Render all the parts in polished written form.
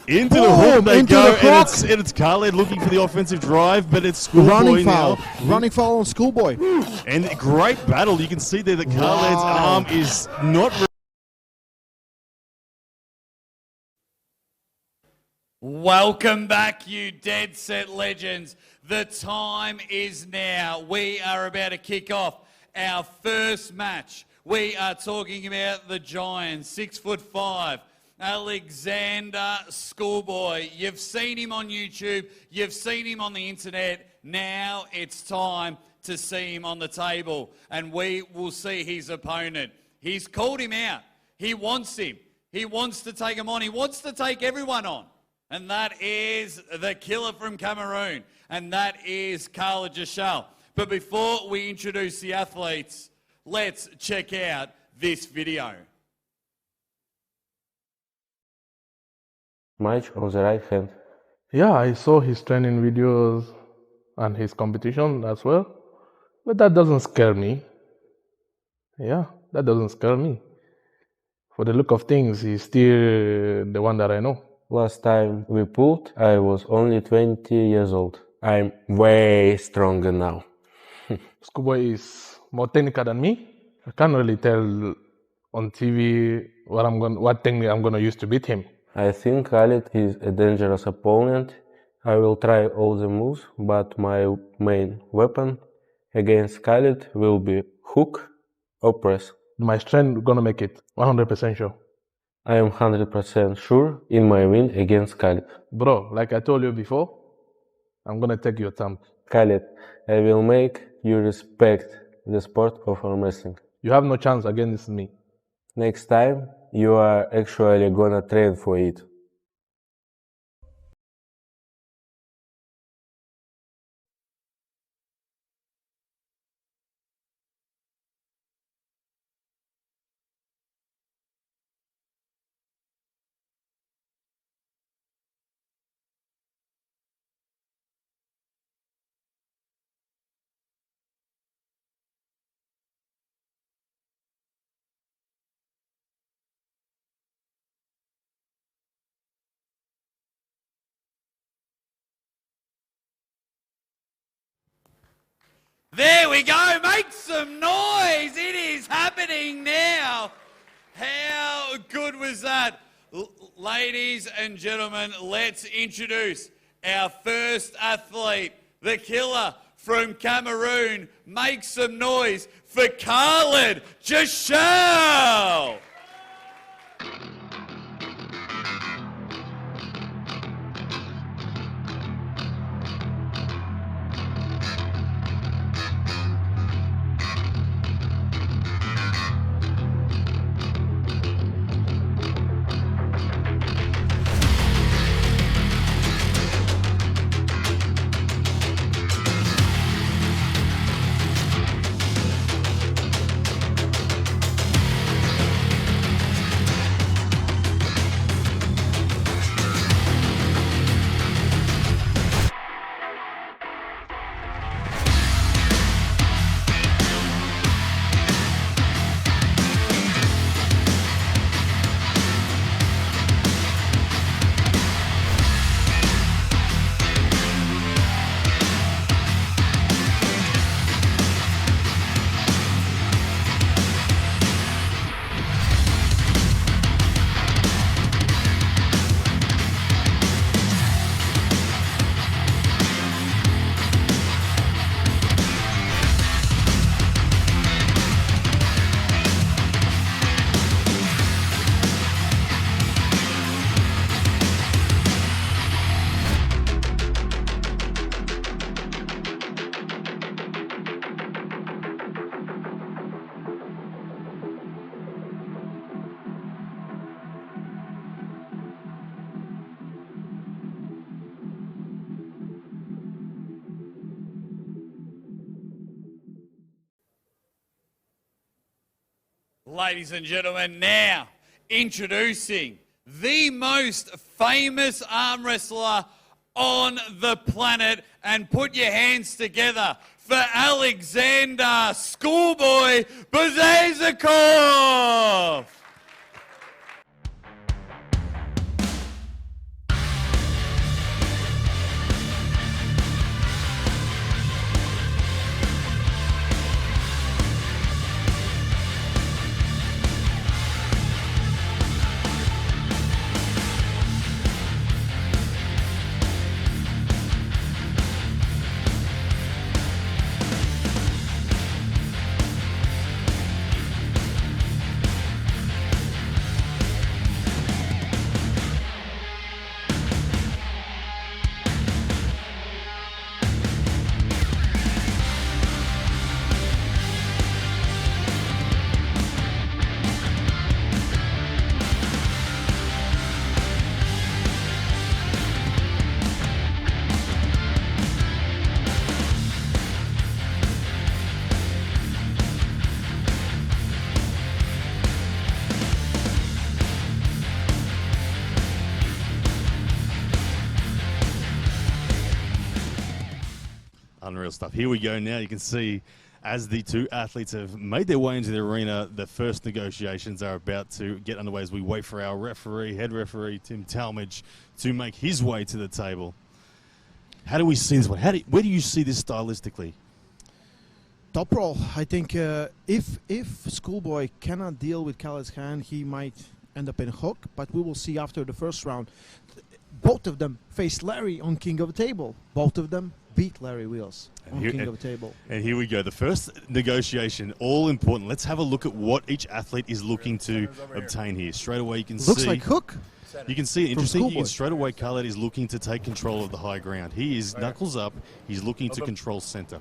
Into the hook they go, and it's Khaled looking for the offensive drive, but it's Schoolboy now. Running foul on Schoolboy. And great battle. You can see there that Khaled's arm is not... Welcome back, you Dead Set Legends. The time is now. We are about to kick off our first match. We are talking about the Giant, 6'5", Alexander Schoolboy. You've seen him on YouTube. You've seen him on the internet. Now it's time to see him on the table, and we will see his opponent. He's called him out. He wants him. He wants to take him on. He wants to take everyone on. And that is the killer from Cameroon. And that is Khaled Jashell. But before we introduce the athletes, let's check out this video. Match on the right hand. Yeah, I saw his training videos and his competition as well. But that doesn't scare me. Yeah, that doesn't scare me. For the look of things, he's still the one that I know. Last time we pulled, I was only 20 years old. I'm way stronger now. Schoolboy is more technical than me. I can't really tell on TV what technique I'm gonna use to beat him. I think Khaled is a dangerous opponent. I will try all the moves, but my main weapon against Khaled will be hook or press. My strength gonna make it, 100% sure. I am 100% sure in my win against Khaled. Bro, like I told you before, I'm gonna take your thumb. Khaled, I will make you respect the sport of arm wrestling. You have no chance against me. Next time, you are actually gonna train for it. There we go. Make some noise. It is happening now. How good was that? Ladies and gentlemen, let's introduce our first athlete, the killer from Cameroon. Make some noise for Khaled Jashell. Ladies and gentlemen, now introducing the most famous arm wrestler on the planet, and put your hands together for Alexander Schoolboy Bazazikov. Unreal stuff. Here we go now. You can see as the two athletes have made their way into the arena, the first negotiations are about to get underway as we wait for our referee, head referee, Tim Talmadge, to make his way to the table. How do we see this one? Where do you see this stylistically? Top roll. I think if Schoolboy cannot deal with Khaled's hand, he might end up in a hook, but we will see after the first round. Both of them faced Larry on King of the Table. Both of them beat Larry Wheels on King of the Table. And here we go. The first negotiation, all important. Let's have a look at what each athlete is looking to obtain here. Straight away you can see... Looks like hook. You can see, interesting, straight away Khaled is looking to take control of the high ground. He is knuckles up. He's looking to control center.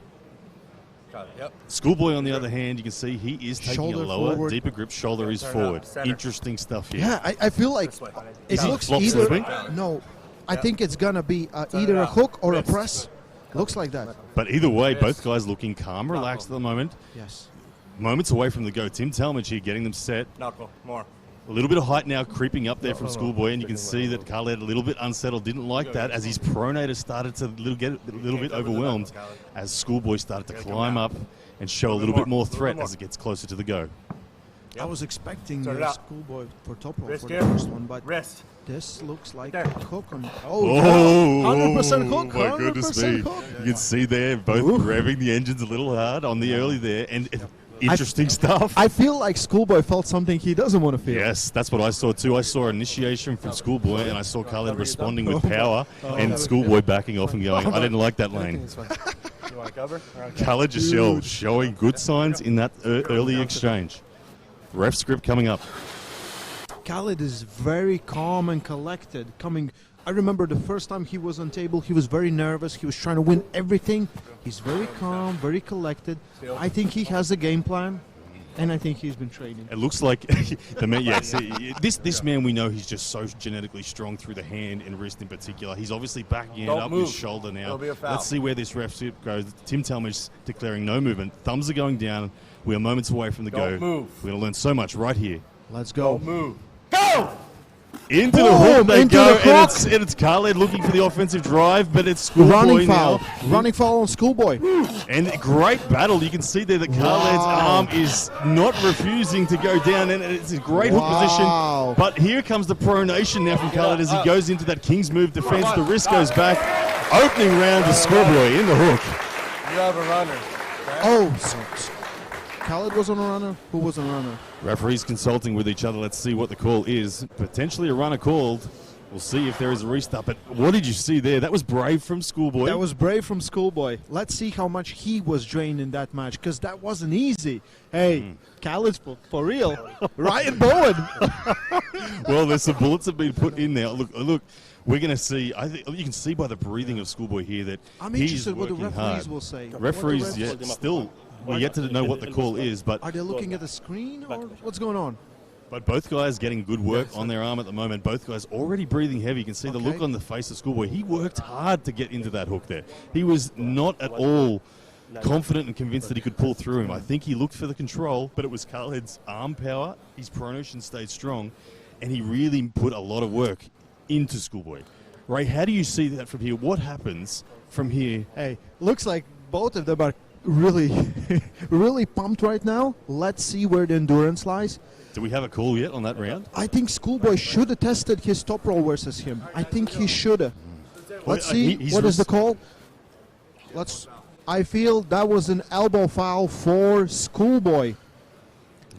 Schoolboy, on the other hand, you can see he is taking a lower, forward. Deeper grip. Shoulder is forward. Interesting stuff here. Yeah, I feel like it looks either... No, I think it's going to be either a hook or a press. Looks like that. But either way, both guys looking calm, relaxed at the moment. Yes. Moments away from the go. Tim Talmadge here getting them set. Knuckle, more. A little bit of height now creeping up there from Schoolboy, and you can see that Khaled a little bit unsettled, didn't like that as his pronator started to get a little bit overwhelmed as Schoolboy started to climb up and show a little bit more threat as it gets closer to the go. I was expecting Schoolboy for top roll for the first one, but this looks like a hook on... Oh, 100% hook, my goodness me. Hook. You can see there, both revving the engines a little hard on the early there, and interesting stuff. I feel like Schoolboy felt something he doesn't want to feel. Yes, that's what I saw too. I saw initiation from Schoolboy, and I saw Khaled responding with power, and Schoolboy backing off and going, I didn't like that lane. You want to cover? Khaled Jashell showing good signs in that early exchange. Ref script coming up. Khaled is very calm and collected. I remember the first time he was on table, he was very nervous. He was trying to win everything. He's very calm, very collected. I think he has a game plan, and I think he's been training. It looks like the man. Yes, this man we know he's just so genetically strong through the hand and wrist in particular. He's obviously backing it up with his shoulder now. Let's see where this ref goes. Tim Talmadge declaring no movement. Thumbs are going down. We are moments away from the go. We're going to learn so much right here. Let's go. Don't move. Go! Into the hook they go, and it's Khaled looking for the offensive drive, but it's Schoolboy now. Running foul on Schoolboy. And great battle. You can see there that Khaled's arm is not refusing to go down, and it's a great hook position. But here comes the pronation now from Khaled as he goes into that King's move defense. The wrist goes back. Opening round to Schoolboy in the hook. You have a runner. Oh, Khaled was on a runner. Who was on a runner? Referees consulting with each other. Let's see what the call is. Potentially a runner called. We'll see if there is a restart. But what did you see there? That was brave from Schoolboy. That was brave from Schoolboy. Let's see how much he was drained in that match, because that wasn't easy. Hey, Khaled's for real. Ryan Bowen. Well, there's some bullets have been put in there. Look. We're going to see. I think you can see by the breathing of Schoolboy here that I'm he's interested working what the referees hard. will say. Referees, still, we're yet to know what the call is. But are they looking at the screen or what's going on? But both guys getting good work on their arm at the moment. Both guys already breathing heavy. You can see the look on the face of Schoolboy. He worked hard to get into that hook there. He was not at all confident and convinced that he could pull through him. I think he looked for the control, but it was Khaled's arm power. His pronation stayed strong, and he really put a lot of work into Schoolboy. Ray, how do you see that from here? What happens from here? Hey, looks like both of them are really, really pumped right now. Let's see where the endurance lies. Do we have a call yet on that round? I think Schoolboy should have tested his top roll versus him. I think he should have. Let's see. What is the call? I feel that was an elbow foul for Schoolboy.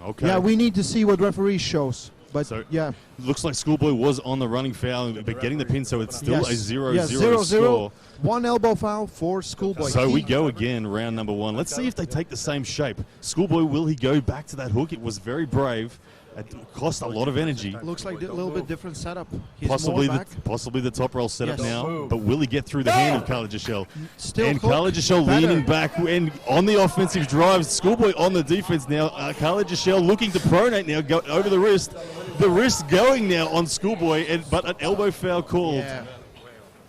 Okay. Yeah, we need to see what referee shows. But yeah, looks like Schoolboy was on the running foul, but getting the pin, so it's still a 0-0 score. One elbow foul for Schoolboy. So we go again, round number one. Let's see if they take the same shape. Schoolboy, will he go back to that hook? It was very brave. It cost a lot of energy. Looks like a little bit different setup. Possibly the top roll setup now, but will he get through the hand of Khaled Jashell? Still Khaled Jashell leaning back and on the offensive drive. Schoolboy on the defense now. Khaled Jashell looking to pronate now, go over the wrist. The wrist going now on Schoolboy, but an elbow foul called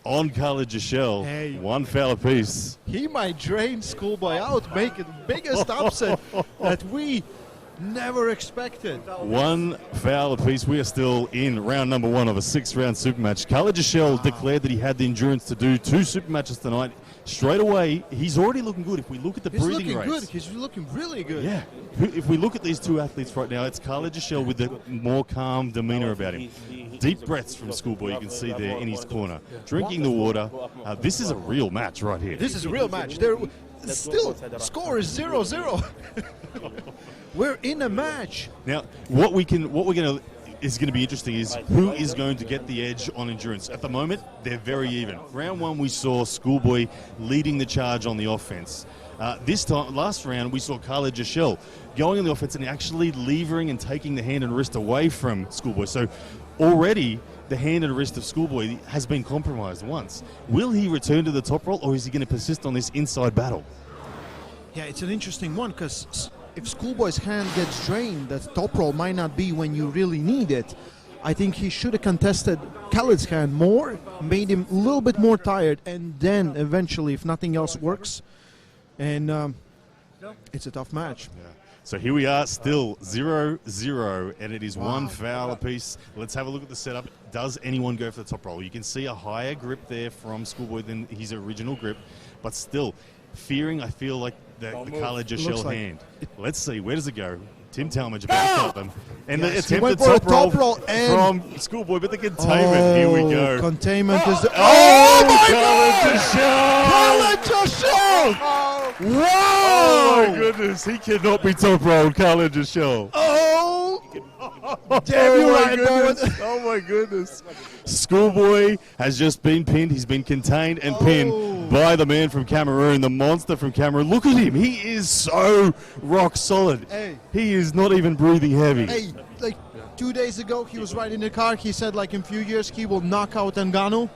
on Khaled Jashell. Hey. One foul apiece. He might drain Schoolboy out, make it the biggest upset that we never expected. One foul apiece. We are still in round number one of a 6-round super match. Khaled Jashell declared that he had the endurance to do 2 super matches tonight. straight away, he's already looking good. If we look at the He's breathing looking rates. good. He's looking really good. Yeah. If we look at these two athletes right now, it's Khaled Jashell with the more calm demeanor about him. Deep breaths from Schoolboy, you can see there in his corner. Drinking the water. This is a real match right here. This is a real match. Still, score is 0-0. We're in a match. Now, what we're going to is going to be interesting is who is going to get the edge on endurance. At the moment, they're very even. Round one, we saw Schoolboy leading the charge on the offense. Last round, we saw Khaled Jashell going on the offense and actually levering and taking the hand and wrist away from Schoolboy. So already the hand and wrist of Schoolboy has been compromised once. Will he return to the top roll, or is he going to persist on this inside battle? Yeah, it's an interesting one because if Schoolboy's hand gets drained, that top roll might not be when you really need it. I think he should have contested Khaled's hand more, made him a little bit more tired, and then eventually, if nothing else works, and it's a tough match. Yeah. So here we are, still 0-0, and it is one foul apiece. Let's have a look at the setup. Does anyone go for the top roll? You can see a higher grip there from Schoolboy than his original grip, but still, fearing, I feel like, the Khaled Jashell hand. Let's see, where does it go? Tim Talmadge about to stop them. And Yes, the he went attempted for a top roll top roll and from Schoolboy, but the containment, here we go. Containment is... Khaled Khaled Jashell! Jashell! Whoa! Oh my goodness, he cannot be top rolled, Khaled Jashell. Oh! Damn you right, Oh my goodness. Schoolboy has just been pinned. He's been contained and pinned by the man from Cameroon, the monster from Cameroon. Look at him. He is so rock solid. Hey. He is not even breathing heavy. Hey, like 2 days ago, he was riding the car. He said, like, in a few years, he will knock out Ngannou.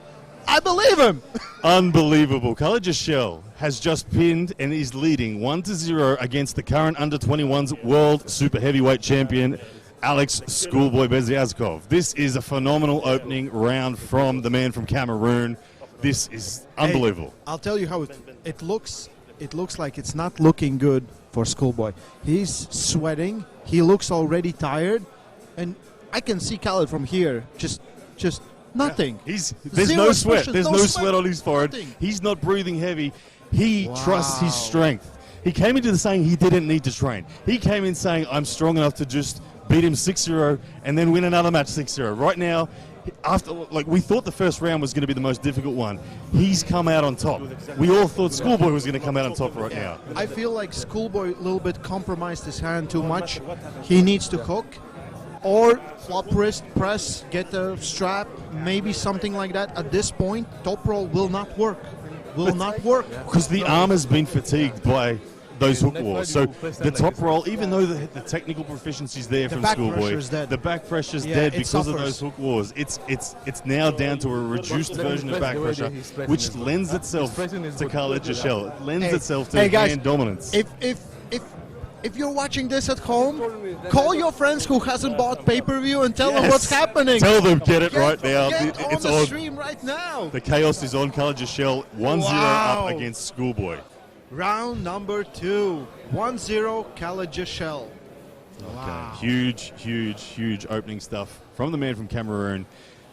I believe him. Unbelievable. Khaled Jashell has just pinned and is leading 1-0 against the current under-21s world super heavyweight champion, Alex Schoolboy Beziazkov. This is a phenomenal opening round from the man from Cameroon. This is unbelievable. Hey, I'll tell you how it looks. It looks like it's not looking good for Schoolboy. He's sweating. He looks already tired, and I can see Khaled from here. Just nothing. There's Zero no sweat. expression, There's no no sweat, sweat on his forehead. nothing. He's not breathing heavy. He trusts his strength. He came into the saying he didn't need to train. He came in saying, I'm strong enough to just beat him 6-0 and then win another match 6-0. Right now, we thought the first round was going to be the most difficult one. He's come out on top. We all thought Schoolboy was going to come out on top right now. I feel like Schoolboy a little bit compromised his hand too much. He needs to hook or flop wrist press, get a strap, maybe something like that. At this point, top roll will not work. Will not work. Because the arm has been fatigued by those hook wars. So the top roll, even though the technical proficiency is there from Schoolboy, the back pressure's dead because of those hook wars. It's now down to a reduced version of back pressure, which lends itself to Khaled Jashell. It lends itself to hand dominance. If you're watching this at home, call your friends who hasn't bought pay-per-view and tell them what's happening. Tell them, get it right now. It's on the stream right now. The chaos is on. Khaled Jashell 1-0 up against Schoolboy. Round number 2, 1-0 Khaled Jashell. Wow. Okay. Huge opening stuff from the man from Cameroon.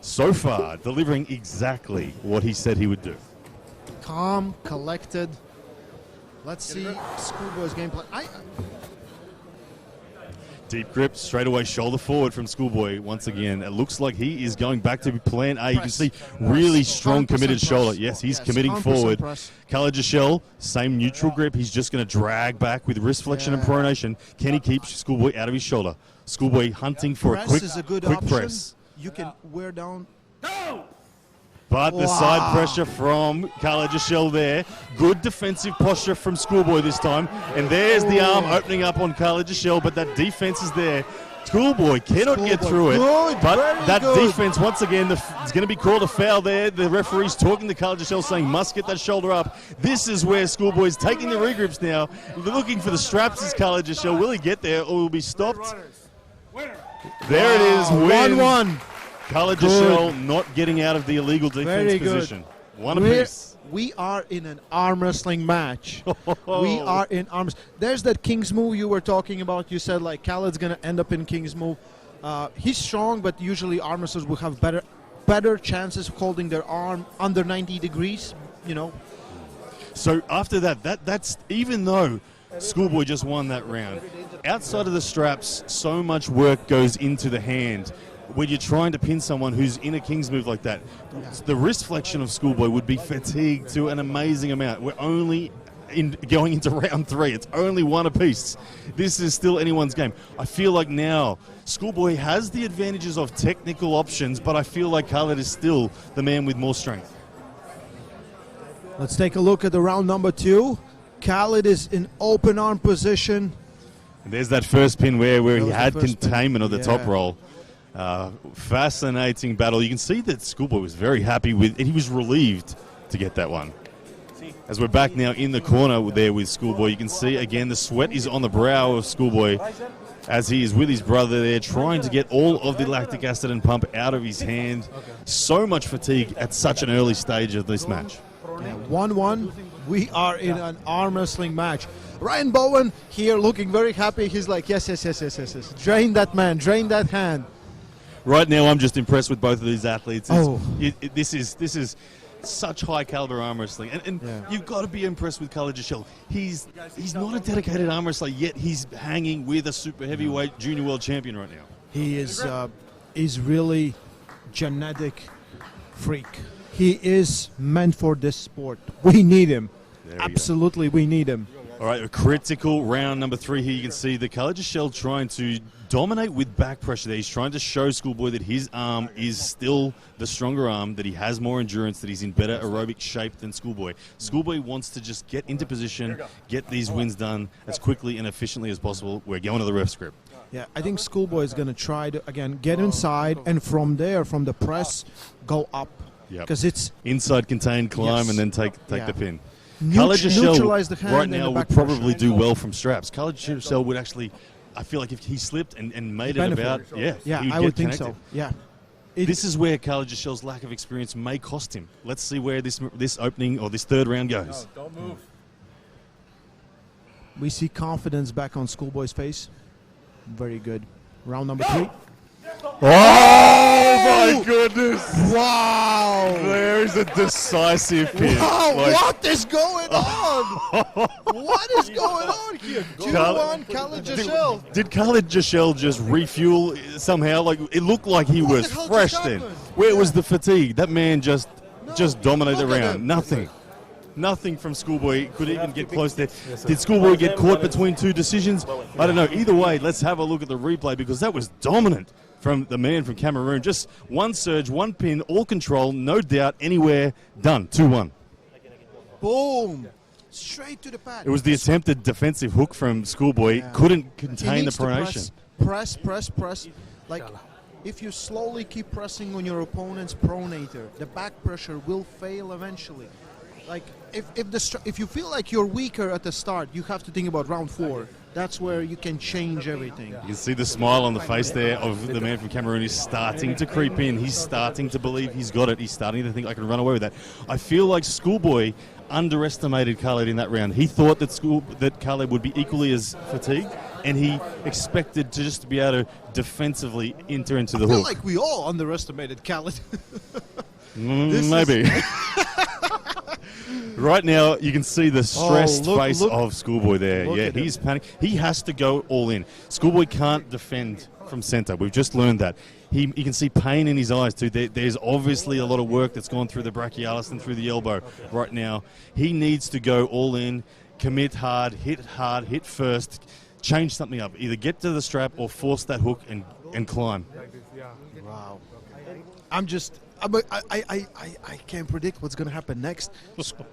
So far, delivering exactly what he said he would do. Calm, collected. Let's see Schoolboy's gameplay. Deep grip, straight away shoulder forward from Schoolboy once again. It looks like he is going back to plan A. You can see really strong committed shoulder. Yes, he's committing forward. Khaled Jashell, same neutral grip. He's just going to drag back with wrist flexion and pronation. Can he keep Schoolboy out of his shoulder? Schoolboy hunting for a quick press. You can wear down. But the side pressure from Khaled Jashell there. Good defensive posture from Schoolboy this time. And there's the arm opening up on Khaled Jashell, but that defense is there. Schoolboy cannot get through it. But that defense, once again, it's going to be called a foul there. The referee's talking to Khaled Jashell saying, must get that shoulder up. This is where Schoolboy's taking the regrips now. Looking for the straps is Khaled Jashell. Will he get there or will he be stopped? There it is. 1-1. Khaled Jashell not getting out of the illegal defense position. One apiece. We are in an arm wrestling match. We are in arms. There's that King's move you were talking about. You said like Khaled's going to end up in King's move. He's strong, but usually arm wrestlers will have better chances of holding their arm under 90 degrees, you know. So after that's even though Schoolboy just won that round, outside of the straps, so much work goes into the hand. When you're trying to pin someone who's in a king's move like that, the wrist flexion of Schoolboy would be fatigued to an amazing amount. We're only going into round 3. It's only one apiece. This is still anyone's game. I feel like now Schoolboy has the advantages of technical options, but I feel like Khaled is still the man with more strength. Let's take a look at the round number 2. Khaled is in open arm position. And there's that first pin where he the had first containment pin. of the Yeah. top roll. Fascinating battle. You can see that Schoolboy was very happy with it. He was relieved to get that one. As we're back now in the corner there with Schoolboy, you can see again the sweat is on the brow of Schoolboy as he is with his brother there trying to get all of the lactic acid and pump out of his hand. So much fatigue at such an early stage of this match. 1-1. We are in an arm wrestling match. Ryan Bowen here looking very happy. He's like, yes. Drain that man, drain that hand. Right now I'm just impressed with both of these athletes. Oh. This is such high caliber arm wrestling, and you've got to be impressed with Khaled Jashell. He's not a dedicated arm wrestler yet. He's hanging with a super heavyweight junior world champion right now. He is really genetic freak. He is meant for this sport. We need him. Absolutely, we need him. All right, a critical round number 3 here. You can see the Khaled Jashell trying to dominate with back pressure there. He's trying to show Schoolboy that his arm is still the stronger arm, that he has more endurance, that he's in better aerobic shape than Schoolboy. Schoolboy wants to just get into position, get these wins done as quickly and efficiently as possible. We're going to the ref script. Yeah, I think Schoolboy is going to try to, again, get inside, and from there, from the press, go up. Because it's inside contained climb, Yes. and then take the pin. neutralize Khaled the Jashell hand right and now the would back probably pressure. do well from straps. Khaled Jashell would actually, I feel like if he slipped and made it benefit. about, Yeah, he I get would think connected. so. Yeah. This is where Khaled Jashell's lack of experience may cost him. Let's see where this opening or this third round goes. No, don't move. We see confidence back on Schoolboy's face. Very good. Round number 3. Oh my goodness! Wow! There is a decisive pin. Wow, Like, what is going on? What is going on here? 2-1 Khaled Jashell. Did Khaled Jashell just refuel somehow? Like it looked like he was the hell fresh just then. happened? Where was the fatigue? That man just dominated the look at round. him. Nothing. Nothing from Schoolboy could even get close there. Did Schoolboy get caught between two decisions? I don't know. Either way, let's have a look at the replay because that was dominant from the man from Cameroon. Just one surge, one pin, all control, no doubt, anywhere, done. 2-1. Boom. Straight to the pad. It was the attempted defensive hook from Schoolboy. Yeah. Couldn't He contain the needs to pronation. Press. Like, if you slowly keep pressing on your opponent's pronator, the back pressure will fail eventually. Like, if you feel like you're weaker at the start, you have to think about round 4. That's where you can change everything. You can see the smile on the face there of the man from Cameroon. He's starting to creep in. He's starting to believe he's got it. He's starting to think, I can run away with that. I feel like Schoolboy underestimated Khaled in that round. He thought that Khaled would be equally as fatigued, and he expected to just be able to defensively enter into the I feel hook. like we all underestimated Khaled. Maybe. Right now, you can see the stressed face of Schoolboy there. Yeah, he's panicking. He has to go all in. Schoolboy can't defend from center. We've just learned that. You can see pain in his eyes too. There's obviously a lot of work that's gone through the brachialis and through the elbow right now. He needs to go all in, commit hard, hit first, change something up. Either get to the strap or force that hook and climb. Wow. I can't predict what's going to happen next.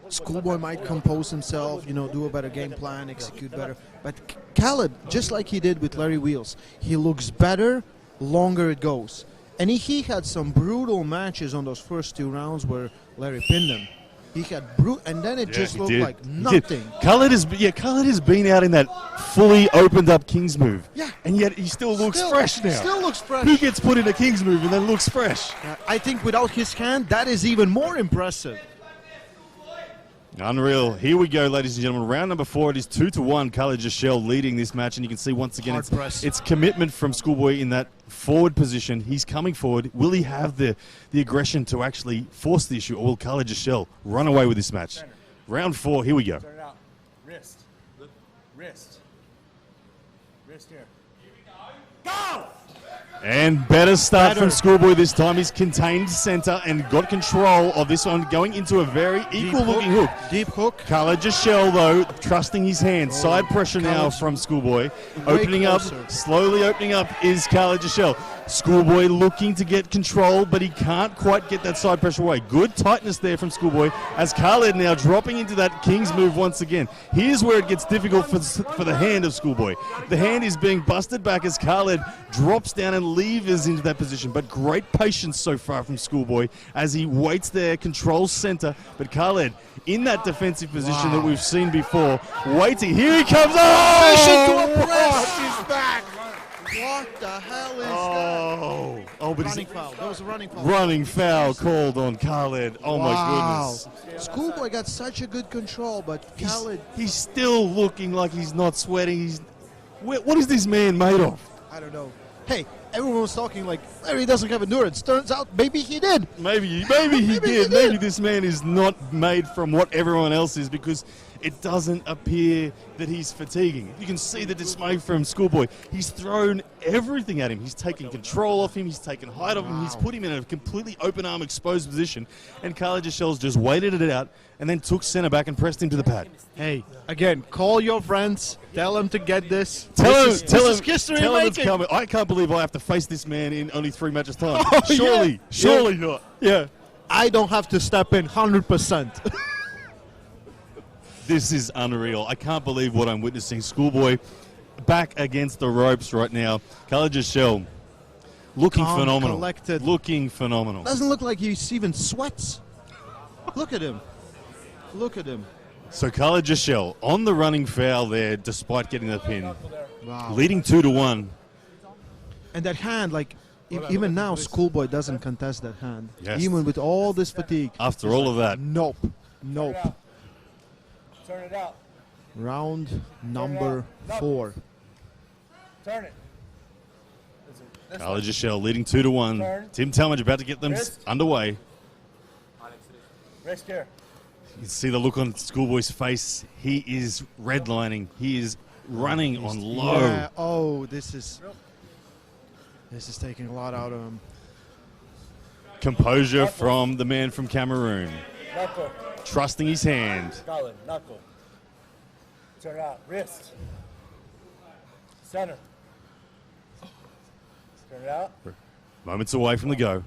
Schoolboy might compose himself, do a better game plan, execute better. But Khaled, just like he did with Larry Wheels, he looks better longer it goes. And he had some brutal matches on those first 2 rounds where Larry pinned him. He had and then it just looked like nothing. Khaled has been out in that fully opened up King's move. Yeah. And yet he still looks fresh now. Still looks fresh. Who gets put in a King's move and then looks fresh? I think without his hand, that is even more impressive. Unreal. Here we go, ladies and gentlemen. Round number 4. It is 2-1. Khaled Jashell leading this match, and you can see once again it's commitment from Schoolboy in that forward position. He's coming forward. Will he have the aggression to actually force the issue, or will Khaled Jashell run away with this match? Round 4, here we go. Turn it out. Wrist. Wrist. Wrist here. Go! And better start from Schoolboy this time. He's contained center and got control of this one, going into a very equal-looking hook. Deep hook. Khaled Jashell, though, trusting his hand. Side pressure now from Schoolboy. Opening up, slowly opening up is Khaled Jashell. Schoolboy looking to get control, but he can't quite get that side pressure away. Good tightness there from Schoolboy, as Khaled now dropping into that King's move once again. Here's where it gets difficult for the hand of Schoolboy. The hand is being busted back as Khaled drops down and levers into that position, but great patience so far from Schoolboy as he waits there, controls center, but Khaled in that defensive position that we've seen before, waiting. Here he comes. Oh! To a press. He's back. What the hell is that? Oh, but Running foul. That was a running foul. running foul called on Khaled. Oh my goodness. Schoolboy got such a good control, but Khaled, He's still looking like he's not sweating. What is this man made of? I don't know. Hey, everyone was talking like, maybe he doesn't have endurance. Turns out maybe he did. Maybe he did. Maybe this man is not made from what everyone else is, because it doesn't appear that he's fatiguing. You can see the dismay from Schoolboy. He's thrown everything at him. He's taken control of him. He's taken height of him. He's put him in a completely open arm, exposed position. And Khaled Jashell's just waited it out and then took center back and pressed him to the pad. Hey, again, call your friends. Tell them to get this. Tell this is history him making. it's coming. I can't believe I have to face this man in only 3 matches time. Oh, Surely not. Yeah. I don't have to step in 100%. This is unreal. I can't believe what I'm witnessing. Schoolboy back against the ropes right now. Khaled Jashell looking Calm, phenomenal. collected. Looking phenomenal. Doesn't look like he even sweats. Look at him. Look at him. So Khaled Jashell on the running foul there, despite getting the pin. Wow. Leading 2-1. And that hand, like, even now, Schoolboy doesn't contest that hand. Yes. Even with all this fatigue. After all of that. Nope. Nope. Turn it out. Round number 4. Turn it. Khaled Jashell leading 2-1. Tim Talmadge about to get them underway. Wrist here. You can see the look on Schoolboy's face. He is redlining. He is running on low. Yeah. Oh, this is taking a lot out of him. Composure from the man from Cameroon. Knuckle. Trusting his hand. Khaled. Knuckle. Turn it out. Wrist. Center. Turn it out. Moments away from the go.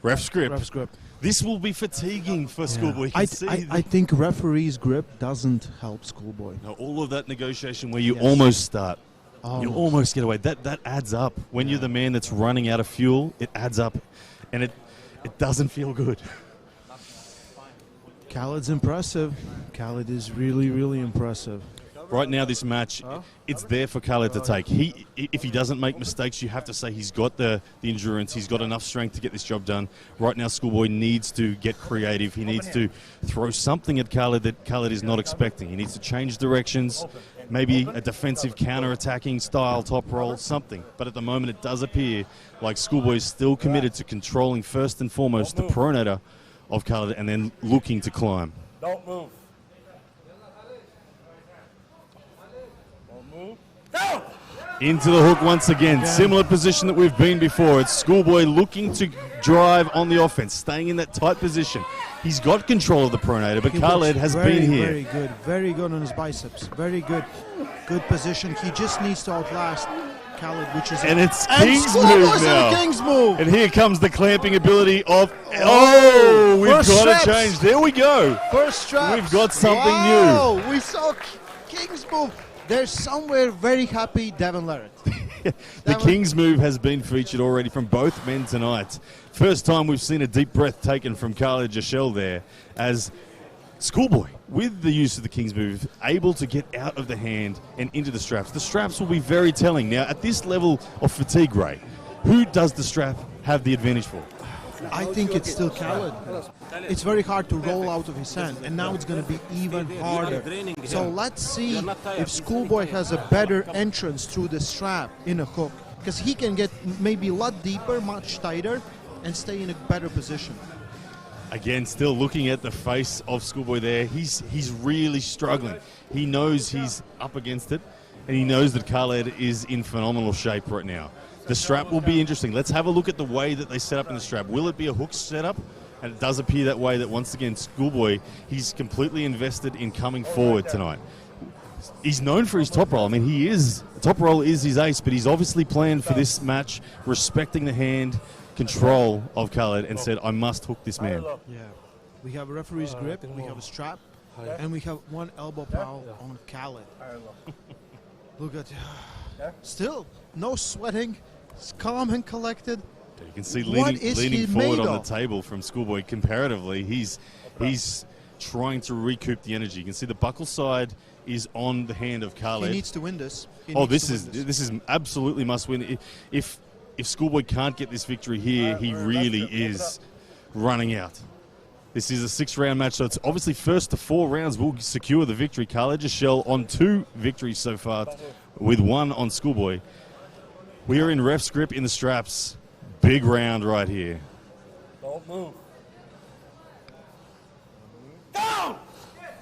Ref's grip. Ref's grip. This will be fatiguing for Schoolboy. I think referee's grip doesn't help Schoolboy. No, all of that negotiation where you almost start. You almost get away. That adds up. When you're the man that's running out of fuel, it adds up. And it doesn't feel good. Khaled's impressive. Khaled is really, really impressive. Right now, this match, it's there for Khaled to take. If he doesn't make mistakes, you have to say he's got the endurance. He's got enough strength to get this job done. Right now, Schoolboy needs to get creative. He needs to throw something at Khaled that Khaled is not expecting. He needs to change directions, maybe a defensive counter-attacking style top roll, something. But at the moment, it does appear like Schoolboy is still committed to controlling first and foremost the pronator of Khaled and then looking to climb. Don't move. Go! Into the hook once again. Similar position that we've been before. It's Schoolboy looking to drive on the offense, staying in that tight position. He's got control of the pronator, but Khaled has been here. Very good on his biceps. Very good. Good position. He just needs to outlast Khaled, which is... And it's King's move now. King's move. And here comes the clamping ability of... Oh, we've got to change. There we go. First strap. We've got something new. We saw King's move. They're somewhere very happy, Devin Larratt. The King's move has been featured already from both men tonight. First time we've seen a deep breath taken from Khaled Jashell there, as Schoolboy, with the use of the King's move, able to get out of the hand and into the straps. The straps will be very telling. Now, at this level of fatigue rate, who does the strap have the advantage for? I think it's still Khaled. It's very hard to roll out of his hand, and now it's going to be even harder. So let's see if Schoolboy has a better entrance through the strap in a hook, because he can get maybe a lot deeper, much tighter, and stay in a better position. Again, still looking at the face of Schoolboy there. He's really struggling. He knows he's up against it, and he knows that Khaled is in phenomenal shape right now. The strap will be interesting. Let's have a look at the way that they set up in the strap. Will it be a hook setup? And it does appear that way, that once again, Schoolboy, he's completely invested in coming forward tonight. He's known for his top roll. I mean, top roll is his ace, but he's obviously planned for this match, respecting the hand control of Khaled, and said, I must hook this man. Yeah. We have a referee's grip, we have a strap, and we have one elbow power on Khaled. Look at, still, no sweating. It's calm and collected. You can see What leaning is he forward made on the of? table from Schoolboy. Comparatively, he's trying to recoup the energy. You can see the buckle side is on the hand of Khaled. He needs to win this. This is absolutely must win. If Schoolboy can't get this victory here, he really is running out. This is a 6-round match, so it's obviously first to 4 rounds will secure the victory. Khaled Jashell on 2 victories so far, with 1 on Schoolboy. We are in ref's grip in the straps. Big round right here. Don't move.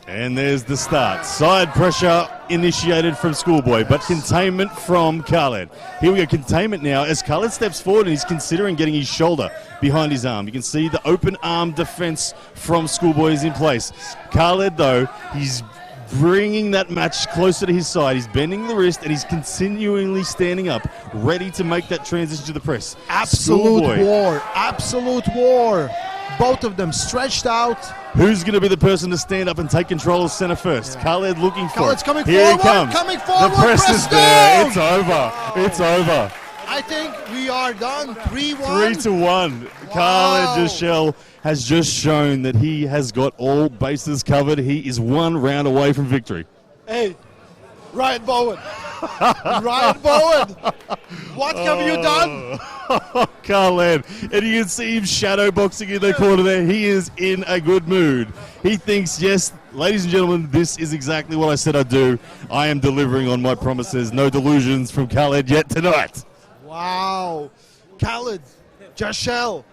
And there's the start. Side pressure initiated from Schoolboy, but containment from Khaled. Here we go, containment now as Khaled steps forward and he's considering getting his shoulder behind his arm. You can see the open arm defense from Schoolboy is in place. Khaled, though, he's bringing that match closer to his side. He's bending the wrist and he's continually standing up, ready to make that transition to the press. Absolute war. Absolute war. Both of them stretched out. Who's going to be the person to stand up and take control of center first? Khaled looking for Khaled's it. coming Here forward. He comes. Coming forward. The press is down. there. It's over. It's over. I think we are done. 3-1. 3-1. Khaled Jashell has just shown that he has got all bases covered. He is 1 round away from victory. Hey, Ryan Bowen. Ryan Bowen. What have you done? Khaled. And you can see him shadow boxing in the corner there. He is in a good mood. He thinks, yes, ladies and gentlemen, this is exactly what I said I'd do. I am delivering on my promises. No delusions from Khaled yet tonight. Wow. Khaled Jashell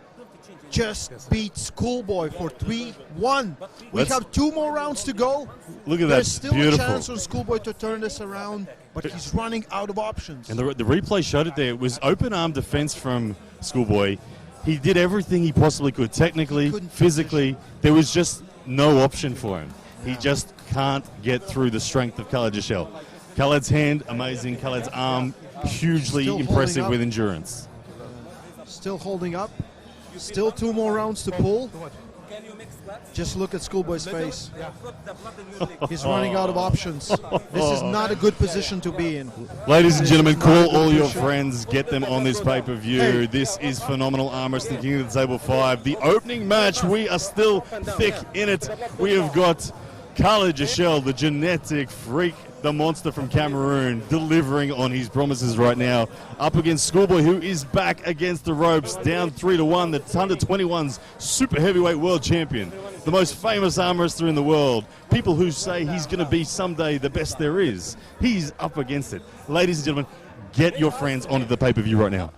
just beat Schoolboy for 3-1. We have 2 more rounds to go. Look at that. There's still Beautiful. a chance for Schoolboy to turn this around, but he's running out of options. And the replay showed it there. It was open arm defense from Schoolboy. He did everything he possibly could, technically, physically. There was just no option for him. He just can't get through the strength of Khaled Jashell. Khaled's hand, amazing. Khaled's arm, hugely Still impressive holding with up. endurance. Still holding up. Still 2 more rounds to pull. Just look at Schoolboy's face. He's running out of options. This is not a good position to be in. Ladies and gentlemen, This is not a call good all your position. friends, get them on this pay-per-view. Hey. This is phenomenal arm wrestling, King of the Table 5. The opening match, we are still thick in it. We have got Khaled Jashell, the genetic freak, the monster from Cameroon, delivering on his promises right now. Up against Schoolboy, who is back against the ropes, down 3-1. The under 21's super heavyweight world champion, the most famous arm wrestler in the world. People who say he's going to be someday the best there is. He's up against it. Ladies and gentlemen, get your friends onto the pay-per-view right now.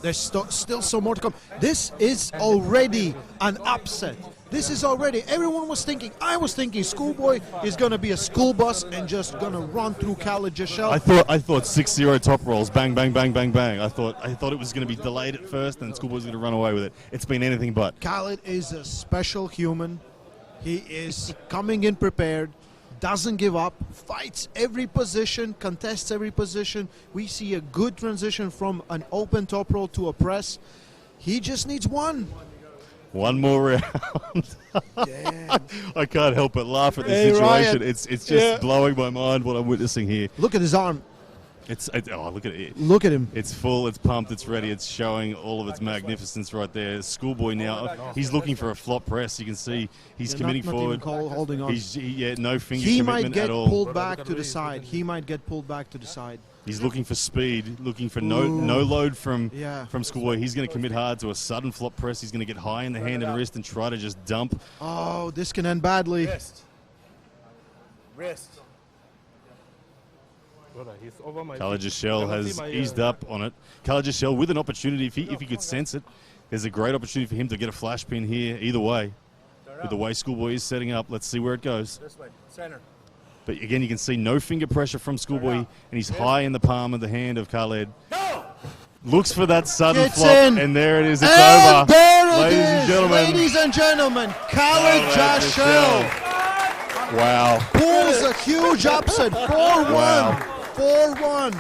There's still some more to come. This is already an upset. This is already, everyone was thinking, I was thinking Schoolboy is going to be a school bus and just going to run through Khaled Jashell. I thought 6-0 top rolls, bang, bang, bang, bang, bang. I thought it was going to be delayed at first and Schoolboy's going to run away with it. It's been anything but. Khaled is a special human. He is coming in prepared, doesn't give up, fights every position, contests every position. We see a good transition from an open top roll to a press. He just needs one. One more round. Damn. I can't help but laugh at this Hey, situation. Ryan. It's just blowing my mind what I'm witnessing here. Look at his arm. Oh, look at it. Look at him. It's full, it's pumped, it's ready, it's showing all of its magnificence right there. Schoolboy now, he's looking for a flop press. You can see he's committing not forward. Even holding on. No finger He commitment might get at all. pulled back to the side. He might get pulled back to the side. He's looking for speed, looking for no load from Schoolboy. He's going to commit hard to a sudden flop press. He's going to get high in the hand and wrist and try to just dump. Oh, this can end badly. Wrist. Khaled Jashell has eased up on it. Khaled Jashell with an opportunity, if he could sense it, there's a great opportunity for him to get a flash pin here either way. with the way Schoolboy is setting up. Let's see where it goes. This way. Center. But again, you can see no finger pressure from Schoolboy, and he's high in the palm of the hand of Khaled. Looks for that sudden Gets flop, in. and there it is. It's And over. there it Ladies is, and gentlemen. Ladies and gentlemen, Khaled Jashell Wow. pulls a huge upset. 4-1. Wow. 4-1.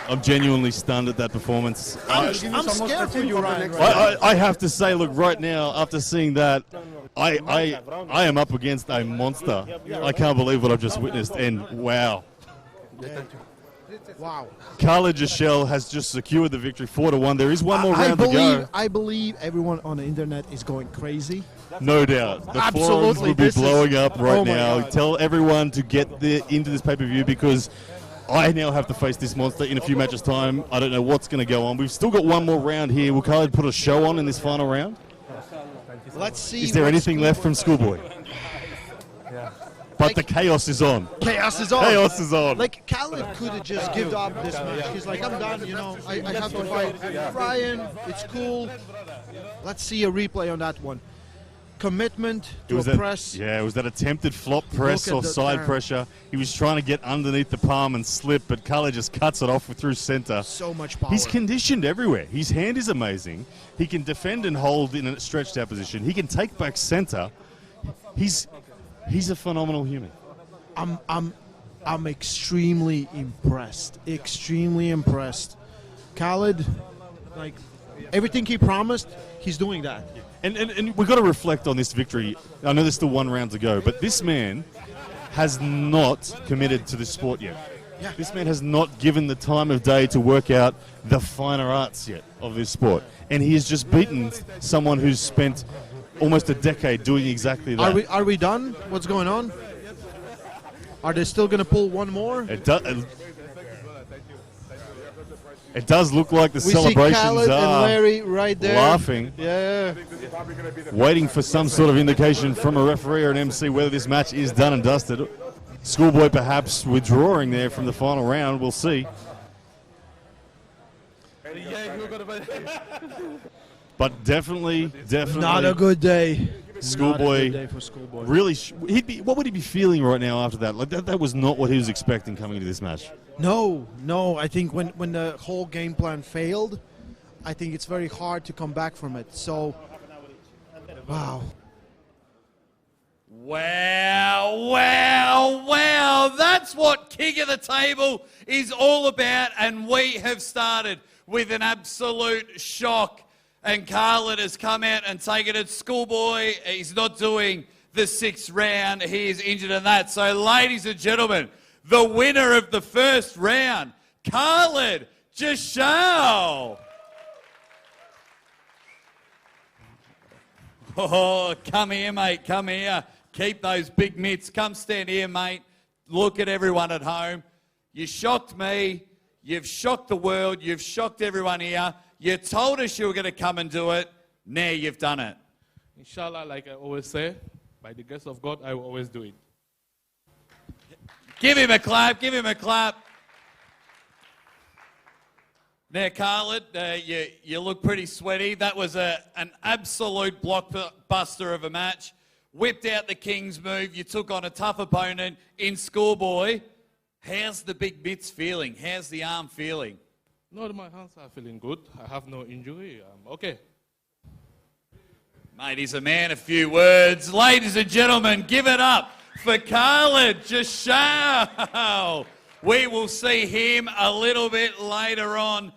I'm genuinely stunned at that performance. I'm scared for you, Ryan. I have to say, look, right now, after seeing that, I am up against a monster. I can't believe what I've just witnessed, and wow. Wow. Khaled Jashell has just secured the victory, 4-1. There is one more round to go. I believe everyone on the internet is going crazy. No doubt. The forums Absolutely, will be this is- blowing up right oh my now. God. Tell everyone to get into this pay-per-view because I now have to face this monster in a few matches' time. I don't know what's going to go on. We've still got one more round here. Will Khaled put a show on in this final round? Let's see. Is there what anything left from Schoolboy? But the chaos is on. Chaos is on. Chaos is on. Like, Khaled could have just given up this match. He's like, I'm done, you know. I have to fight Ryan. It's cool. Let's see a replay on that one. Commitment to a press. Yeah, it was that attempted flop press at or the side turn. pressure. He was trying to get underneath the palm and slip, but Khaled just cuts it off through center. So much power. He's conditioned everywhere. His hand is amazing. He can defend and hold in a stretched out position. He can take back center. He's a phenomenal human. I'm extremely impressed. Extremely impressed. Khaled, like, everything he promised, he's doing that. And we've got to reflect on this victory. I know there's still one round to go, but this man has not committed to this sport yet. Yeah. This man has not given the time of day to work out the finer arts yet of this sport. And he has just beaten someone who's spent almost a decade doing exactly that. Are we done? What's going on? Are they still going to pull one more? It does look like the We see celebrations Khaled and are Larry right there. laughing, Yeah. waiting for some sort of indication from a referee or an MC whether this match is done and dusted. Schoolboy perhaps withdrawing there from the final round. We'll see. But definitely. Not a good day. Schoolboy. Not a good day for Schoolboy. Really, what would he be feeling right now after that? Like that was not what he was expecting coming into this match. No. I think when the whole game plan failed, I think it's very hard to come back from it. So, wow. Wow. That's what King of the Table is all about. And we have started with an absolute shock. And Khaled has come out and taken it. Schoolboy, he's not doing the 6th round. He is injured in that. So, ladies and gentlemen, the winner of the first round, Khaled Jashell. Oh, come here, mate. Come here. Keep those big mitts. Come stand here, mate. Look at everyone at home. You shocked me. You've shocked the world. You've shocked everyone here. You told us you were going to come and do it. Now you've done it. Inshallah, like I always say, by the grace of God, I will always do it. Give him a clap. Give him a clap. Now, Khaled, you look pretty sweaty. That was an absolute blockbuster of a match. Whipped out the King's move. You took on a tough opponent in Schoolboy. How's the big mitts feeling? How's the arm feeling? No, my hands are feeling good. I have no injury. I'm okay. Mate, he's a man of few words. Ladies and gentlemen, give it up for Khaled Jashell. We will see him a little bit later on